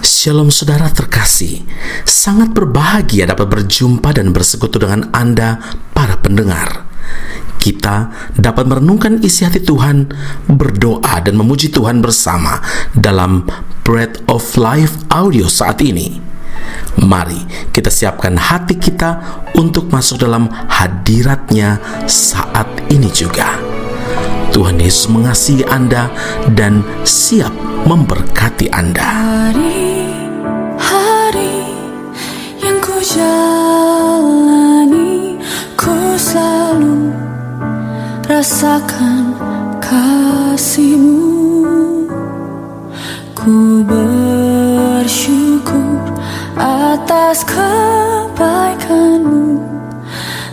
Shalom saudara terkasih, sangat berbahagia dapat berjumpa dan bersekutu dengan Anda para pendengar. Kita dapat merenungkan isi hati Tuhan, berdoa dan memuji Tuhan bersama dalam Bread of Life audio saat ini. Mari kita siapkan hati kita untuk masuk dalam hadirat-Nya saat ini juga. Tuhan Yesus mengasihi Anda dan siap memberkati Anda. Hari-hari yang ku jalani, ku selalu rasakan kasih-Mu. Ku bersyukur atas kebaikan-Mu.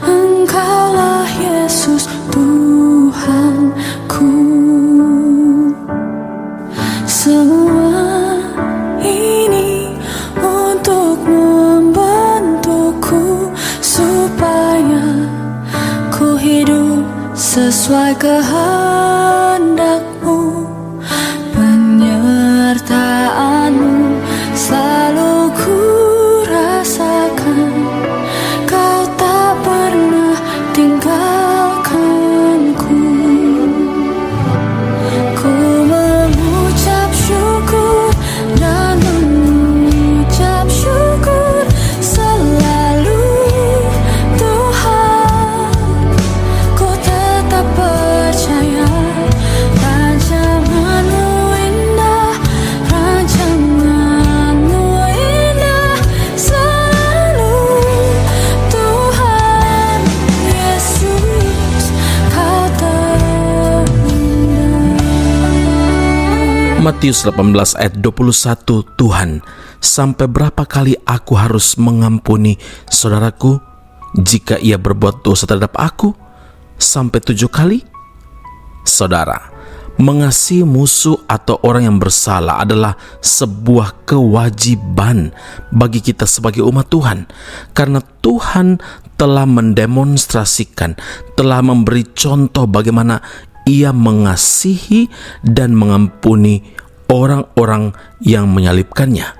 Engkaulah Yesus Tuhanku. Semua ini untuk membentukku supaya ku hidup sesuai kehendak-Mu. Penyertaan-Mu selalu ku rasakan. Kau tak pernah tinggalkanku. Ku mengucap syukur dan mengucap syukur selalu, Tuhan. Ku tetap percaya rancangan-Mu indah, rancangan-Mu indah selalu, Tuhan Yesus, Kau terindah. Matius 18 ayat 21, Tuhan, sampai berapa kali aku harus mengampuni saudaraku jika ia berbuat dosa terhadap aku? Sampai 7 kali? Saudara, mengasihi musuh atau orang yang bersalah adalah sebuah kewajiban bagi kita sebagai umat Tuhan, karena Tuhan telah mendemonstrasikan, telah memberi contoh bagaimana Ia mengasihi dan mengampuni orang-orang yang menyalibkannya.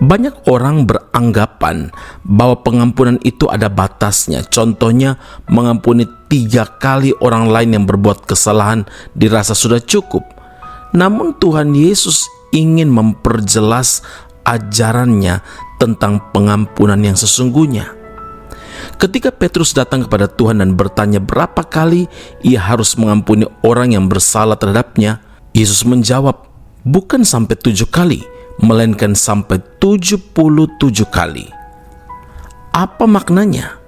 Banyak orang beranggapan bahwa pengampunan itu ada batasnya. Contohnya, mengampuni 3 kali orang lain yang berbuat kesalahan dirasa sudah cukup. Namun Tuhan Yesus ingin memperjelas ajarannya tentang pengampunan yang sesungguhnya. Ketika Petrus datang kepada Tuhan dan bertanya berapa kali ia harus mengampuni orang yang bersalah terhadapnya, Yesus menjawab, bukan sampai 7 kali, melainkan sampai 77 kali. Apa maknanya?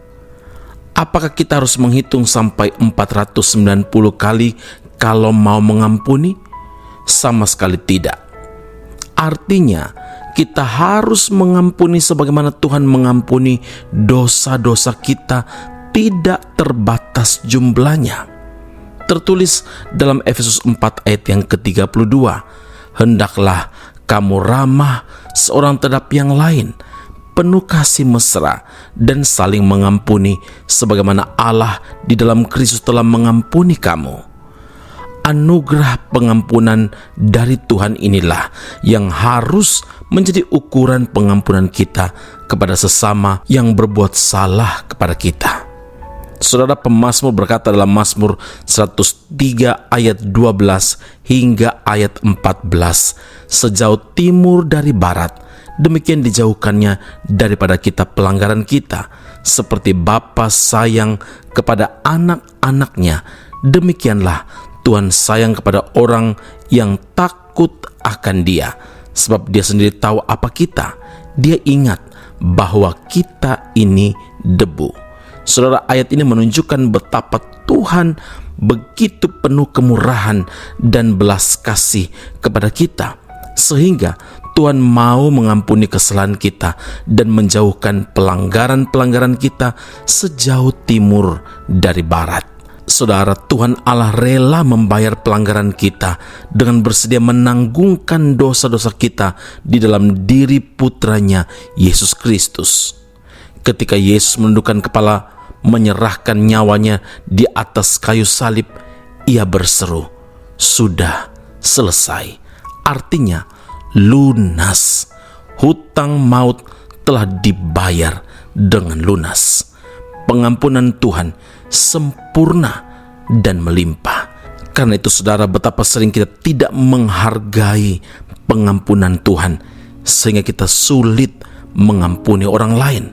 Apakah kita harus menghitung sampai 490 kali kalau mau mengampuni? Sama sekali tidak. Artinya, kita harus mengampuni sebagaimana Tuhan mengampuni dosa-dosa kita, tidak terbatas jumlahnya. Tertulis dalam Efesus 4 ayat yang ke-32, hendaklah kamu ramah seorang terhadap yang lain, penuh kasih mesra, dan saling mengampuni sebagaimana Allah di dalam Kristus telah mengampuni kamu. Anugerah pengampunan dari Tuhan inilah yang harus menjadi ukuran pengampunan kita kepada sesama yang berbuat salah kepada kita. Saudara, pemazmur berkata dalam Mazmur 103 ayat 12 hingga ayat 14, sejauh timur dari barat, demikian dijauhkannya daripada kita pelanggaran kita. Seperti Bapa sayang kepada anak-anaknya, demikianlah Tuhan sayang kepada orang yang takut akan Dia, sebab Dia sendiri tahu apa kita. Dia ingat bahwa kita ini debu. Saudara, ayat ini menunjukkan betapa Tuhan begitu penuh kemurahan dan belas kasih kepada kita, sehingga Tuhan mau mengampuni kesalahan kita dan menjauhkan pelanggaran-pelanggaran kita sejauh timur dari barat. Saudara, Tuhan Allah rela membayar pelanggaran kita dengan bersedia menanggungkan dosa-dosa kita di dalam diri putranya Yesus Kristus. Ketika Yesus menundukkan kepala, menyerahkan nyawanya di atas kayu salib, Ia berseru, "Sudah selesai." Artinya lunas. hutang maut telah dibayar dengan lunas. Pengampunan Tuhan sempurna dan melimpah. Karena itu saudara, betapa sering kita tidak menghargai pengampunan Tuhan sehingga kita sulit mengampuni orang lain.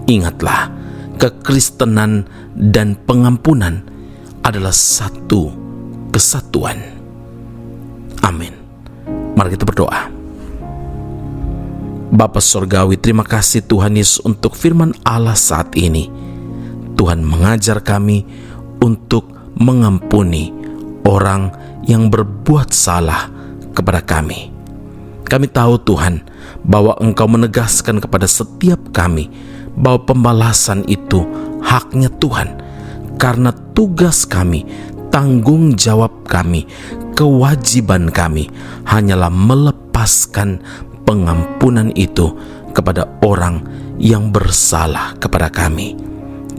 Ingatlah, kekristenan dan pengampunan adalah satu kesatuan. Amin. Mari kita berdoa. Bapa Surgawi, terima kasih Tuhan Yesus untuk firman Allah saat ini. Tuhan mengajar kami untuk mengampuni orang yang berbuat salah kepada kami. Kami tahu Tuhan bahwa Engkau menegaskan kepada setiap kami bahwa pembalasan itu haknya Tuhan. Karena tugas kami, tanggung jawab kami, kewajiban kami hanyalah melepaskan pengampunan itu kepada orang yang bersalah kepada kami.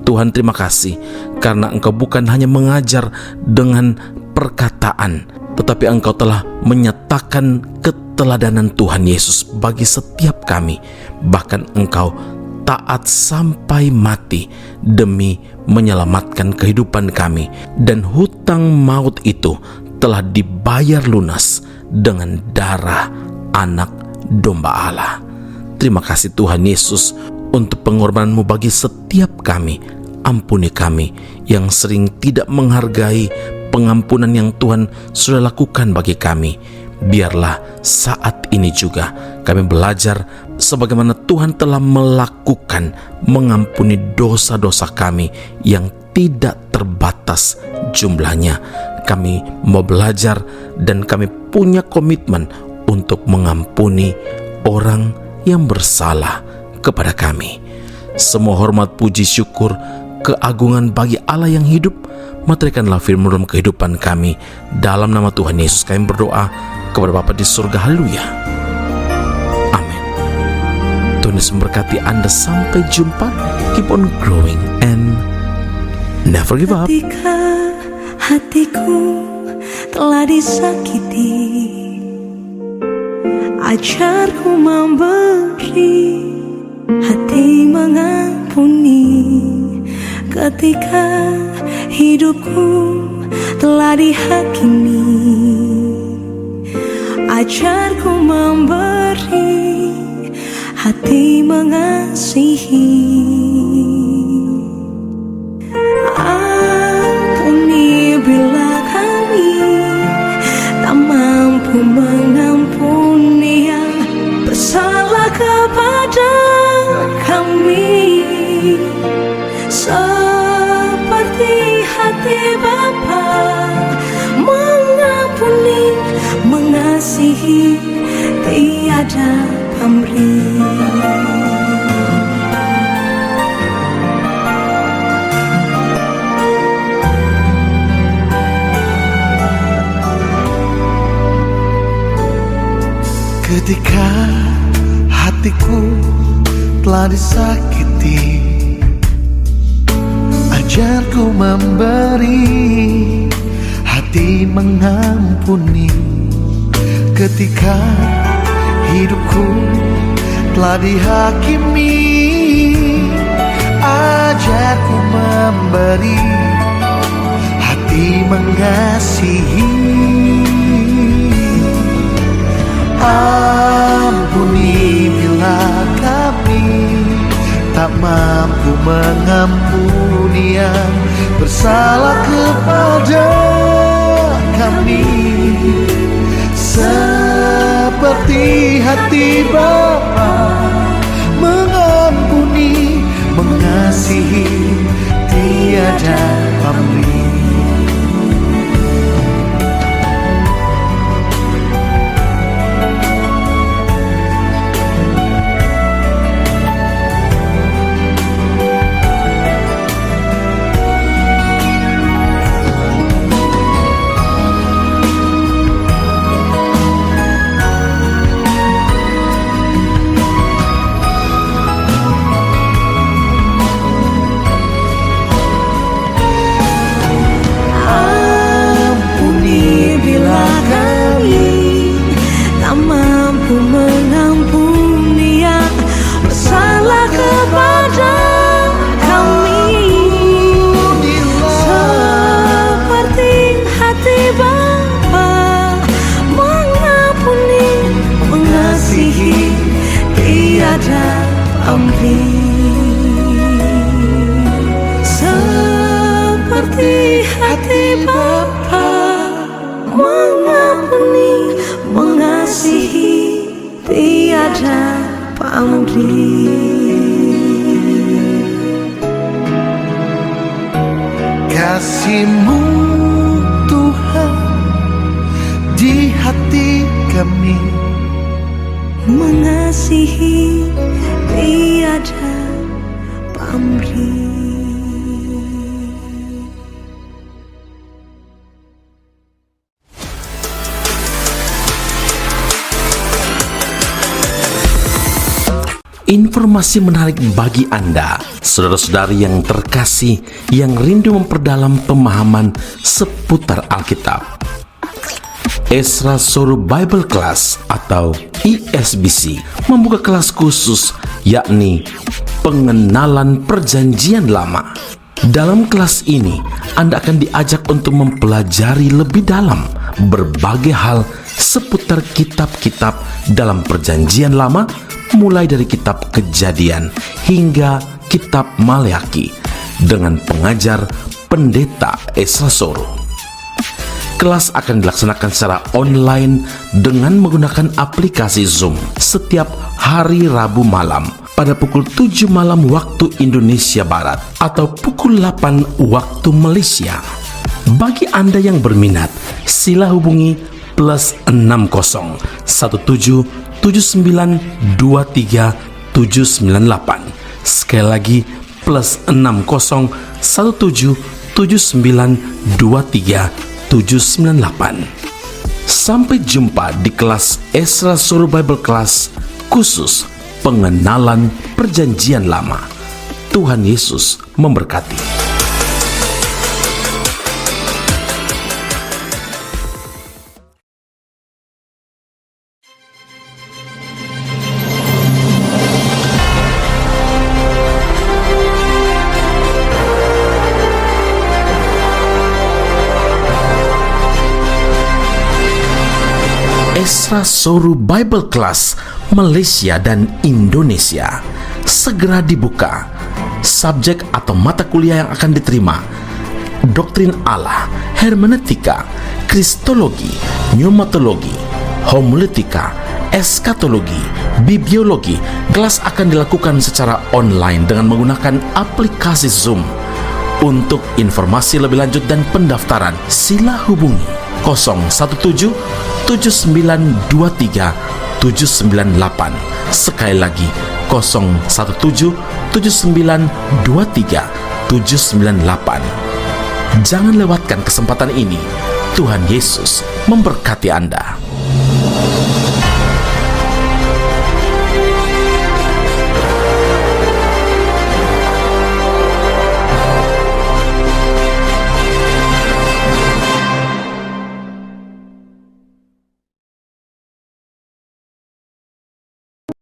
Tuhan, terima kasih karena Engkau bukan hanya mengajar dengan perkataan, tetapi Engkau telah menyatakan keteladanan Tuhan Yesus bagi setiap kami. Bahkan Engkau taat sampai mati demi menyelamatkan kehidupan kami, dan hutang maut itu telah dibayar lunas dengan darah anak domba Allah. Terima kasih Tuhan Yesus untuk pengorbanan-Mu bagi setiap kami. Ampuni kami yang sering tidak menghargai pengampunan yang Tuhan sudah lakukan bagi kami. Biarlah saat ini juga kami belajar sebagaimana Tuhan telah melakukan, mengampuni dosa-dosa kami yang tidak terbatas jumlahnya. Kami mau belajar dan kami punya komitmen untuk mengampuni orang yang bersalah kepada kami. Semua hormat, puji, syukur, keagungan bagi Allah yang hidup. Materaikanlah firman dalam kehidupan kami. Dalam nama Tuhan Yesus kami berdoa kepada Bapa di surga. Haleluya. Amin. Tuhan Yesus memberkati Anda. Sampai jumpa. Keep on growing and never give up. Ketika hatiku telah disakiti, ajarku memberi, hati mengampuni. Ketika hidupku telah dihakimi, ajarku memberi, hati mengasihi. Ampuni bila kami tak mampu mengampuni yang bersalah kepada kami. Seperti hati Bapa mengampuni, mengasihi, tiada pamrih. Ketika hatiku telah disakiti, ajarku memberi, hati mengampuni. Ketika hidupku telah dihakimi, ajarku memberi, hati mengasihi. Ampuni bila kami tak mampu mengampuni yang bersalah kepada kami. Seperti hati Bapa mengampuni, mengasihi, tiada pamrih. mengasihi tiada pamrih. Seperti hati Bapa mengampuni, mengasihi tiada pamrih. Kasih-Mu Tuhan di hati kami, mengasihi tiada pamrih. Informasi menarik bagi Anda, saudara-saudari yang terkasih, yang rindu memperdalam pemahaman seputar Alkitab. Esra Soru Bible Class atau ESBC membuka kelas khusus, yakni pengenalan Perjanjian Lama. Dalam kelas ini, Anda akan diajak untuk mempelajari lebih dalam berbagai hal seputar kitab-kitab dalam Perjanjian Lama, mulai dari kitab Kejadian hingga kitab Maleakhi dengan pengajar Pendeta Esra Soru. Kelas akan dilaksanakan secara online dengan menggunakan aplikasi Zoom setiap hari Rabu malam pada pukul 7 malam waktu Indonesia Barat atau pukul 8 waktu Malaysia. Bagi Anda yang berminat, sila hubungi +60 17 7923 798. Sekali lagi +60 17 7923 798. Sampai jumpa di kelas Esra Soru Bible Class khusus pengenalan Perjanjian Lama. Tuhan Yesus memberkati. Esra Soru Bible Class Malaysia dan Indonesia segera dibuka. Subjek atau mata kuliah yang akan diterima: Doktrin Allah, Hermeneutika, Kristologi, Pneumatologi, Homiletika, Eskatologi, Bibliologi. Kelas akan dilakukan secara online dengan menggunakan aplikasi Zoom. Untuk informasi lebih lanjut dan pendaftaran, sila hubungi 017 7923 798. Sekali lagi 017 7923 798. Jangan lewatkan kesempatan ini. Tuhan Yesus memberkati Anda.